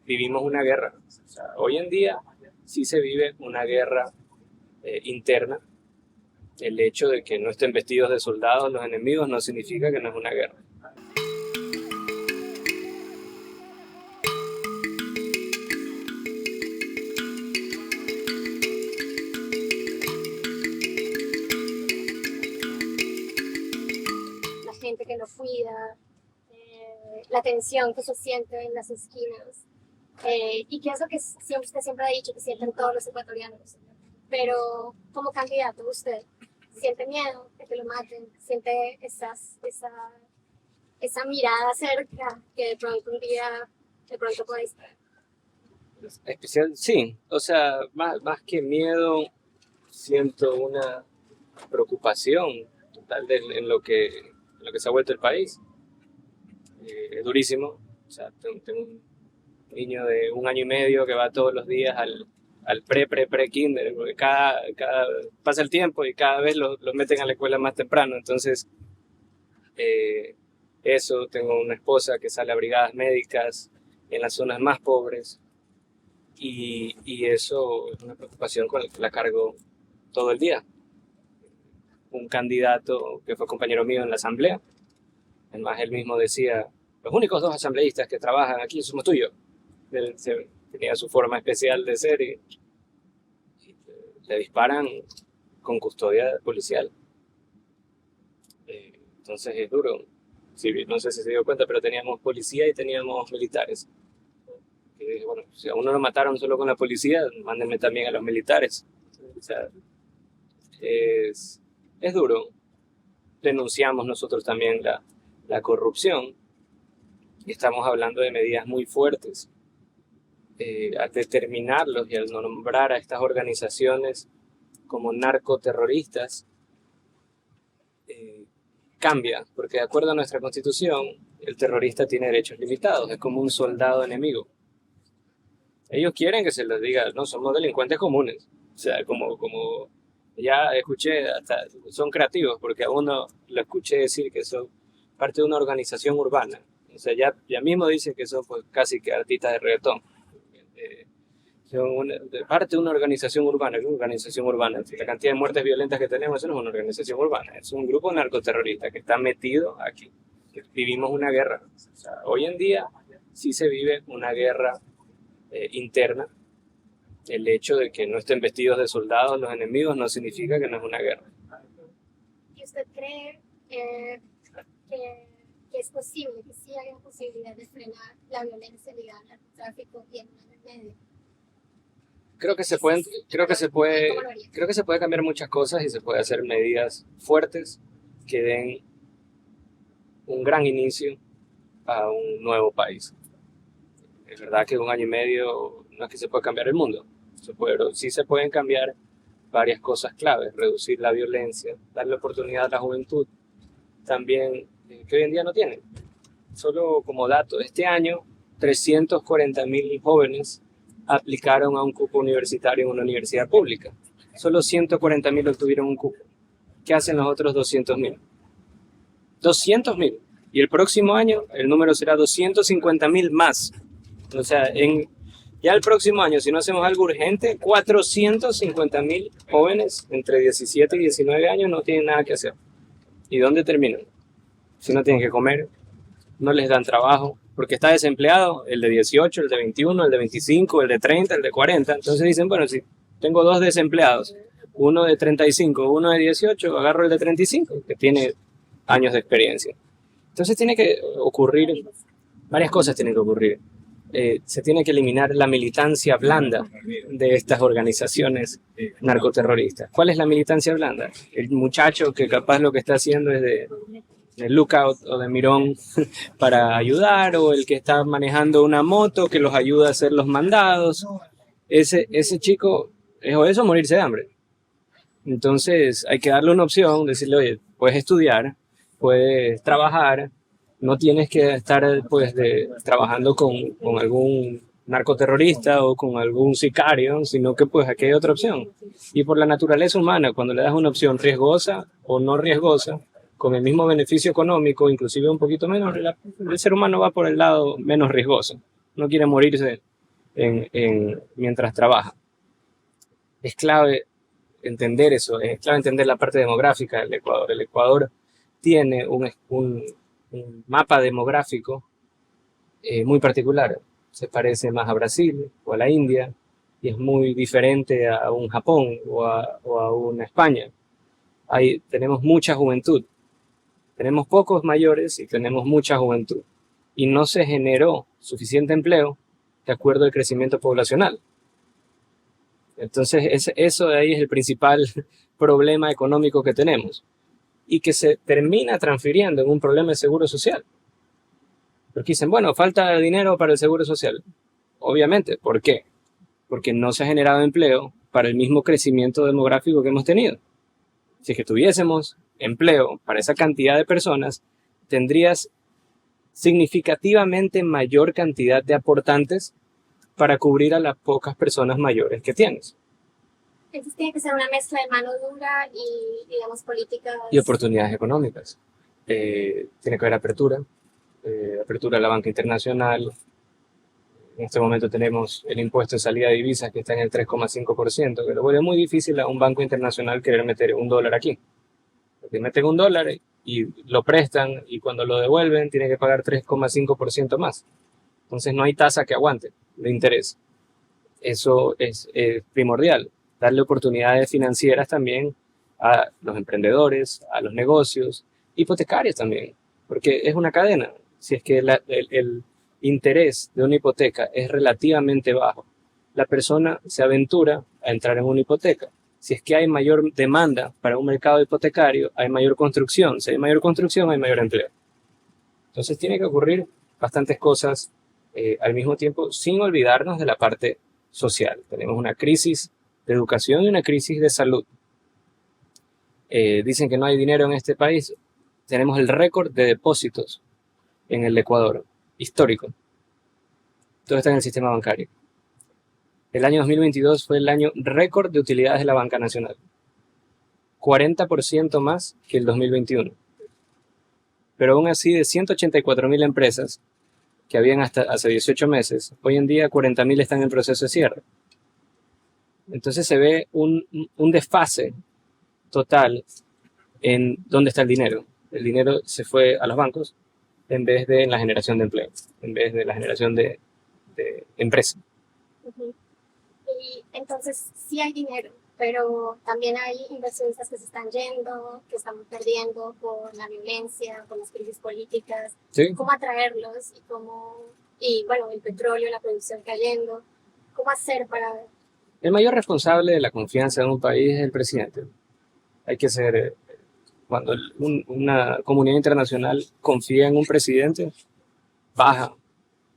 vivimos una guerra. O sea, hoy en día sí se vive una guerra interna. El hecho de que no estén vestidos de soldados los enemigos no significa que no es una guerra. La gente que lo cuida, la tensión que se siente en las esquinas, y que eso que usted siempre ha dicho que sienten todos los ecuatorianos. Pero como candidato, ¿usted siente miedo de que lo maten? ¿Siente esa mirada cerca que de pronto un día de pronto puede estar? Especial, sí, o sea, más que miedo, siento una preocupación total en lo que se ha vuelto el país. Es durísimo. O sea, tengo un niño de 1 año y medio que va todos los días al pre-kinder, porque pasa el tiempo y cada vez los meten a la escuela más temprano. Entonces, eso, tengo una esposa que sale a brigadas médicas en las zonas más pobres y eso es una preocupación con la que la cargo todo el día. Un candidato que fue compañero mío en la asamblea, además él mismo decía, los únicos 2 asambleístas que trabajan aquí somos tuyos. Él tenía su forma especial de ser y le disparan con custodia policial. Entonces es duro. Sí, no sé si se dio cuenta, pero teníamos policía y teníamos militares. Y dije, bueno, si a uno lo mataron solo con la policía, mándenme también a los militares. O sea, es duro. Denunciamos nosotros también la corrupción y estamos hablando de medidas muy fuertes. Al determinarlos y al nombrar a estas organizaciones como narcoterroristas, cambia, porque de acuerdo a nuestra constitución, el terrorista tiene derechos limitados, es como un soldado enemigo. Ellos quieren que se les diga, no, somos delincuentes comunes. O sea, como ya escuché, hasta son creativos, porque a uno lo escuché decir que son parte de una organización urbana. O sea, ya mismo dicen que son pues casi que artistas de reggaetón. Son parte de una organización urbana. ¿Qué organización urbana? La cantidad de muertes violentas que tenemos, eso no es una organización urbana, es un grupo narcoterrorista que está metido aquí. Vivimos una guerra. O sea, hoy en día sí se vive una guerra interna. El hecho de que no estén vestidos de soldados los enemigos no significa que no es una guerra. ¿Y usted cree que es posible, que sí hay posibilidad de frenar la violencia ligada al narcotráfico y en un año y medio? Creo que se puede cambiar muchas cosas y se puede hacer medidas fuertes que den un gran inicio a un nuevo país. Es verdad que en 1 año y medio no es que se pueda cambiar el mundo, pero sí se pueden cambiar varias cosas claves: reducir la violencia, darle oportunidad a la juventud, también que hoy en día no tienen. Solo como dato, este año 340.000 jóvenes aplicaron a un cupo universitario en una universidad pública. Solo 140.000 obtuvieron un cupo. ¿Qué hacen los otros 200.000? 200.000. Y el próximo año el número será 250.000 más. O sea, ya el próximo año, si no hacemos algo urgente, 450.000 jóvenes entre 17 y 19 años no tienen nada que hacer. ¿Y dónde terminan? Si no tienen que comer, no les dan trabajo, porque está desempleado el de 18, el de 21, el de 25, el de 30, el de 40. Entonces dicen, bueno, si tengo 2 desempleados, uno de 35, uno de 18, agarro el de 35, que tiene años de experiencia. Entonces tiene que ocurrir, varias cosas tienen que ocurrir. Se tiene que eliminar la militancia blanda de estas organizaciones narcoterroristas. ¿Cuál es la militancia blanda? El muchacho que capaz lo que está haciendo es de lookout o de mirón para ayudar, o el que está manejando una moto que los ayuda a hacer los mandados. Ese chico es o eso o morirse de hambre. Entonces hay que darle una opción, decirle, oye, puedes estudiar, puedes trabajar, no tienes que estar pues trabajando con algún narcoterrorista o con algún sicario, sino que pues aquí hay otra opción. Y por la naturaleza humana, cuando le das una opción riesgosa o no riesgosa, con el mismo beneficio económico, inclusive un poquito menos, el ser humano va por el lado menos riesgoso. No quiere morirse mientras trabaja. Es clave entender eso, es clave entender la parte demográfica del Ecuador. El Ecuador tiene un mapa demográfico muy particular. Se parece más a Brasil o a la India y es muy diferente a un Japón o a una España. Ahí tenemos mucha juventud. Tenemos pocos mayores y tenemos mucha juventud. Y no se generó suficiente empleo de acuerdo al crecimiento poblacional. Entonces, eso de ahí es el principal problema económico que tenemos y que se termina transfiriendo en un problema de seguro social. Porque dicen, bueno, falta dinero para el seguro social. Obviamente, ¿por qué? Porque no se ha generado empleo para el mismo crecimiento demográfico que hemos tenido. Si es que tuviésemos empleo para esa cantidad de personas, tendrías significativamente mayor cantidad de aportantes para cubrir a las pocas personas mayores que tienes. Entonces tiene que ser una mezcla de mano dura y, digamos, políticas. Y oportunidades económicas. Tiene que haber apertura a la banca internacional. En este momento tenemos el impuesto de salida de divisas que está en el 3,5%, que lo vuelve muy difícil a un banco internacional querer meter $1 aquí. Porque meten $1 y lo prestan y cuando lo devuelven tienen que pagar 3,5% más. Entonces no hay tasa que aguante de interés. Eso es primordial. Darle oportunidades financieras también a los emprendedores, a los negocios, hipotecarios también, porque es una cadena. Si es que el interés de una hipoteca es relativamente bajo, la persona se aventura a entrar en una hipoteca. Si es que hay mayor demanda para un mercado hipotecario, hay mayor construcción. Si hay mayor construcción, hay mayor empleo. Entonces tiene que ocurrir bastantes cosas al mismo tiempo, sin olvidarnos de la parte social. Tenemos una crisis de educación y una crisis de salud. Dicen que no hay dinero en este país. Tenemos el récord de depósitos en el Ecuador, histórico. Todo está en el sistema bancario. El año 2022 fue el año récord de utilidades de la banca nacional. 40% más que el 2021. Pero aún así, de 184.000 empresas que habían hasta hace 18 meses, hoy en día 40.000 están en proceso de cierre. Entonces se ve un desfase total en dónde está el dinero. El dinero se fue a los bancos en vez de en la generación de empleo, en vez de la generación de empresa. Uh-huh. Y entonces sí hay dinero, pero también hay inversionistas que se están yendo, que están perdiendo por la violencia, por las crisis políticas. ¿Sí? ¿Cómo atraerlos y bueno, el petróleo, la producción cayendo? ¿Cómo hacer para...? El mayor responsable de la confianza de un país es el presidente. Hay que ser... Cuando una comunidad internacional confía en un presidente, baja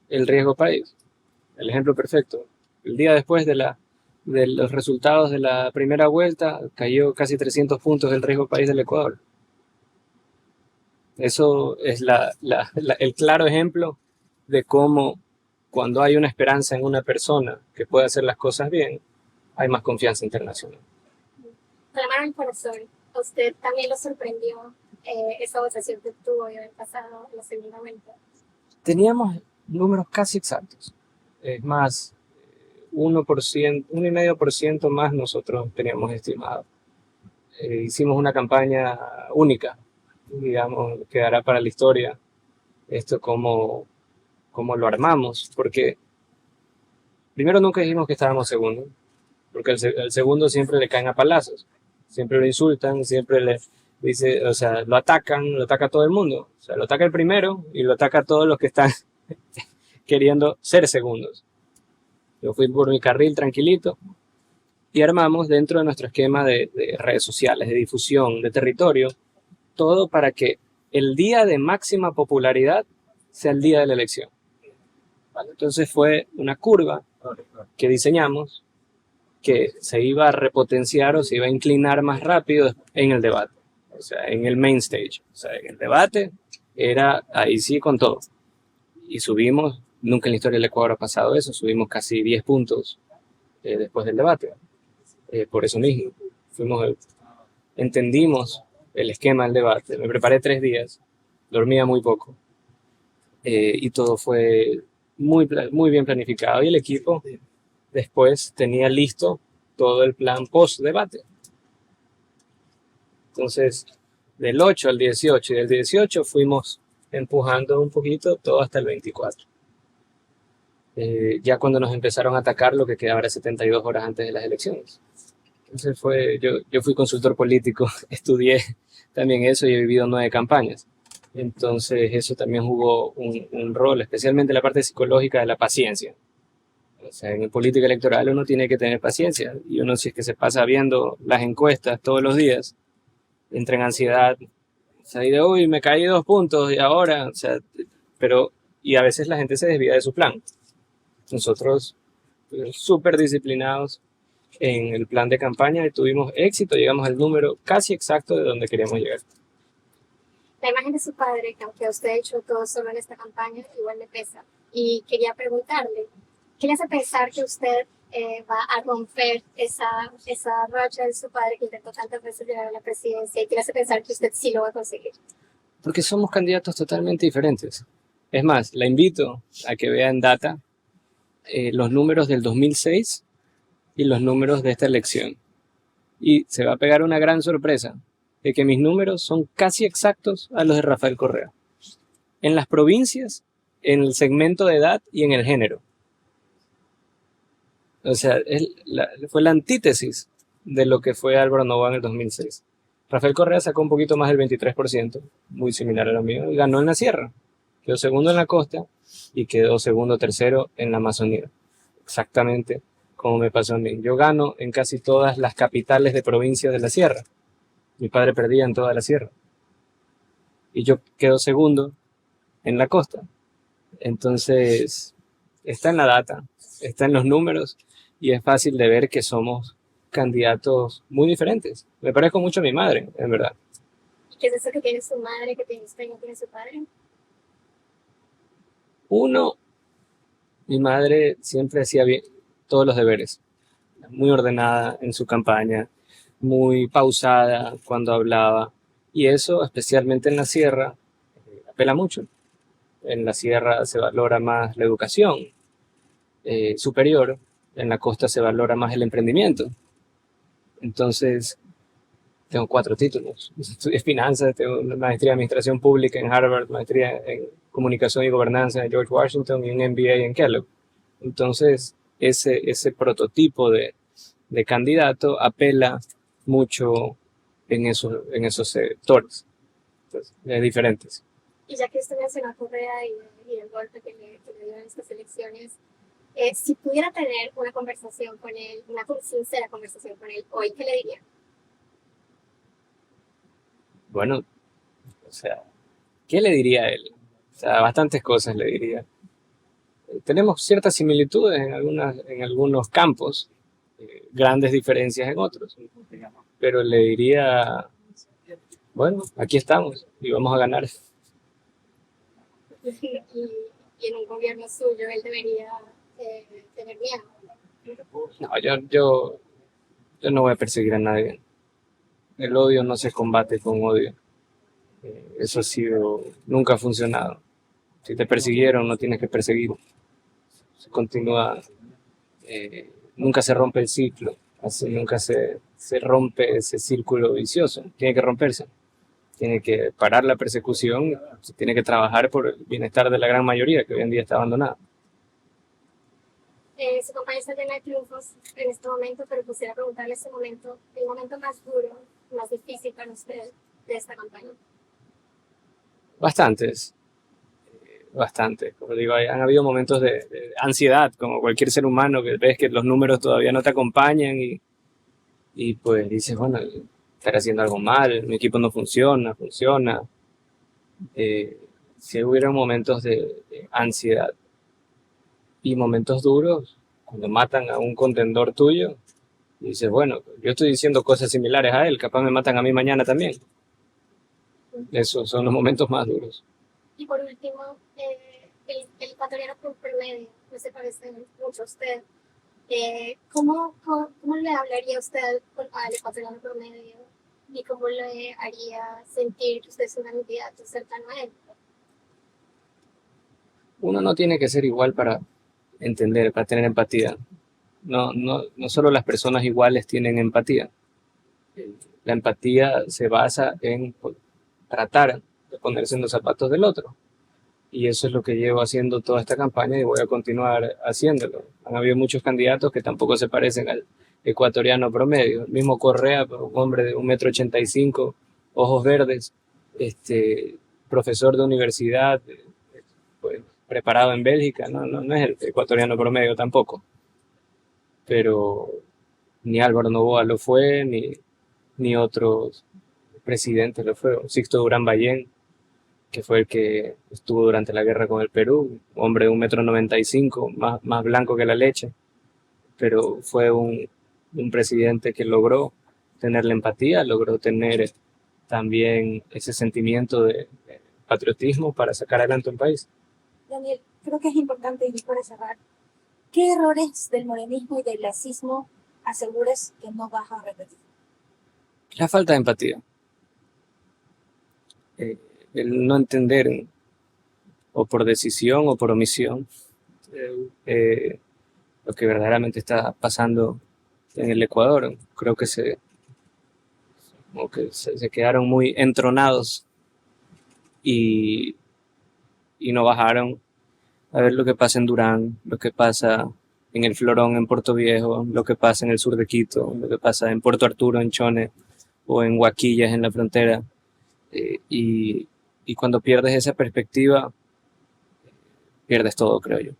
el riesgo país. El ejemplo perfecto. El día después de los resultados de la primera vuelta, cayó casi 300 puntos el riesgo país del Ecuador. Eso es el claro ejemplo de cómo cuando hay una esperanza en una persona que puede hacer las cosas bien, hay más confianza internacional. Con la mano en el corazón, ¿a usted también lo sorprendió esa votación que tuvo el pasado en la segunda vuelta? Teníamos números casi exactos. Es más, 1,5% más nosotros teníamos estimado. Hicimos una campaña única, digamos, quedará para la historia esto como lo armamos, porque primero nunca dijimos que estábamos segundos, porque el segundo siempre le caen a palazos, siempre lo insultan, siempre le dice, o sea, lo ataca a todo el mundo, o sea, lo ataca el primero y lo ataca a todos los que están queriendo ser segundos. Yo fui por mi carril tranquilito y armamos dentro de nuestro esquema de redes sociales, de difusión, de territorio, todo para que el día de máxima popularidad sea el día de la elección. ¿Vale? Entonces fue una curva que diseñamos que se iba a repotenciar o se iba a inclinar más rápido en el debate, o sea, en el main stage. O sea, en el debate era ahí sí con todo. Y subimos, nunca en la historia del Ecuador ha pasado eso, subimos casi 10 puntos después del debate. Por eso mismo, entendimos el esquema del debate. Me preparé 3 días, dormía muy poco y todo fue muy bien planificado y el equipo después tenía listo todo el plan post-debate. Entonces, del 8 al 18 y del 18 fuimos empujando un poquito todo hasta el 24. Ya cuando nos empezaron a atacar lo que quedaba era 72 horas antes de las elecciones. Entonces yo fui consultor político, estudié también eso y he vivido 9 campañas. Entonces eso también jugó un rol, especialmente la parte psicológica de la paciencia. O sea, en política electoral uno tiene que tener paciencia y uno si es que se pasa viendo las encuestas todos los días, entra en ansiedad, o sea, y de uy, me caí 2 puntos y ahora, o sea, pero, y a veces la gente se desvía de su plan. Nosotros, súper disciplinados en el plan de campaña y tuvimos éxito, llegamos al número casi exacto de donde queríamos llegar. La imagen de su padre, que aunque usted ha hecho todo solo en esta campaña, igual le pesa. Y quería preguntarle, ¿qué le hace pensar que usted va a romper esa racha de su padre que intentó tantas veces llegar a la presidencia? ¿Y qué le hace pensar que usted sí lo va a conseguir? Porque somos candidatos totalmente diferentes. Es más, la invito a que vea en data los números del 2006 y los números de esta elección. Y se va a pegar una gran sorpresa de que mis números son casi exactos a los de Rafael Correa. En las provincias, en el segmento de edad y en el género. O sea, fue la antítesis de lo que fue Álvaro Noboa en el 2006. Rafael Correa sacó un poquito más del 23%, muy similar a lo mío, y ganó en la sierra. Quedó segundo en la costa y quedó segundo tercero en la Amazonía. Exactamente como me pasó a mí. Yo gano en casi todas las capitales de provincias de la sierra. Mi padre perdía en toda la sierra. Y yo quedo segundo en la costa. Entonces, está en la data, está en los números y es fácil de ver que somos candidatos muy diferentes. Me parezco mucho a mi madre, en verdad. ¿Qué es eso que tiene su madre, que tiene usted y no tiene su padre? Uno, mi madre siempre hacía bien todos los deberes, muy ordenada en su campaña, muy pausada cuando hablaba, y eso, especialmente en la sierra, apela mucho. En la sierra se valora más la educación superior, en la costa se valora más el emprendimiento. Entonces, tengo 4 títulos. Estudié finanzas, tengo una maestría en administración pública en Harvard, maestría en comunicación y gobernanza en George Washington y un MBA en Kellogg. Entonces, ese prototipo de candidato apela mucho en esos sectores. Entonces, es diferentes. Y ya que usted mencionó a Correa y el golpe que le dio en estas elecciones, si pudiera tener una conversación con él, una sincera conversación con él hoy, ¿qué le diría? Bueno, o sea, ¿qué le diría a él? O sea, bastantes cosas le diría. Tenemos ciertas similitudes en algunos campos, grandes diferencias en otros, pero le diría, bueno, aquí estamos y vamos a ganar. Y en un gobierno suyo él debería tener miedo. No, yo no voy a perseguir a nadie. El odio no se combate con odio. Eso ha sido, nunca ha funcionado. Si te persiguieron, no tienes que perseguir. Se continúa, nunca se rompe el ciclo, así nunca se rompe ese círculo vicioso. Tiene que romperse. Tiene que parar la persecución, se tiene que trabajar por el bienestar de la gran mayoría que hoy en día está abandonada. Su campaña está llena de triunfos en este momento, pero quisiera preguntarle ese momento, el momento más duro, más difícil para usted de esta campaña. Bastantes, bastantes. Como digo, han habido momentos de ansiedad, como cualquier ser humano, que ves que los números todavía no te acompañan y pues dices, bueno, estaré haciendo algo mal, mi equipo no funciona. Si hubiera momentos de ansiedad y momentos duros, cuando matan a un contendor tuyo, y dices, bueno, yo estoy diciendo cosas similares a él, capaz me matan a mí mañana también. Esos son los momentos más duros. Y por último, el ecuatoriano promedio, no se parece mucho a usted. ¿Cómo le hablaría usted al ecuatoriano promedio y cómo le haría sentir que usted es un candidato cercano a él? Uno no tiene que ser igual para entender, para tener empatía. No solo las personas iguales tienen empatía. La empatía se basa en tratar de ponerse en los zapatos del otro. Y eso es lo que llevo haciendo toda esta campaña y voy a continuar haciéndolo. Han habido muchos candidatos que tampoco se parecen al ecuatoriano promedio. El mismo Correa, un hombre de 1,85 m, ojos verdes, profesor de universidad, pues, preparado en Bélgica, no es el ecuatoriano promedio tampoco. Pero ni Álvaro Noboa lo fue, ni otros presidentes lo fue. Sixto Durán Ballén, que fue el que estuvo durante la guerra con el Perú, hombre de 1,95 m, más blanco que la leche, pero fue un presidente que logró tener la empatía, logró tener también ese sentimiento de patriotismo para sacar adelante un país. Daniel, creo que es importante, y para cerrar, ¿qué errores del morenismo y del lacismo aseguras que no vas a repetir? La falta de empatía. El no entender, o por decisión o por omisión, lo que verdaderamente está pasando en el Ecuador. Creo que se quedaron muy entronados y no bajaron a ver lo que pasa en Durán, lo que pasa en el Florón, en Puerto Viejo, lo que pasa en el sur de Quito, lo que pasa en Puerto Arturo, en Chone, o en Huaquillas, en la frontera. Y cuando pierdes esa perspectiva, pierdes todo, creo yo.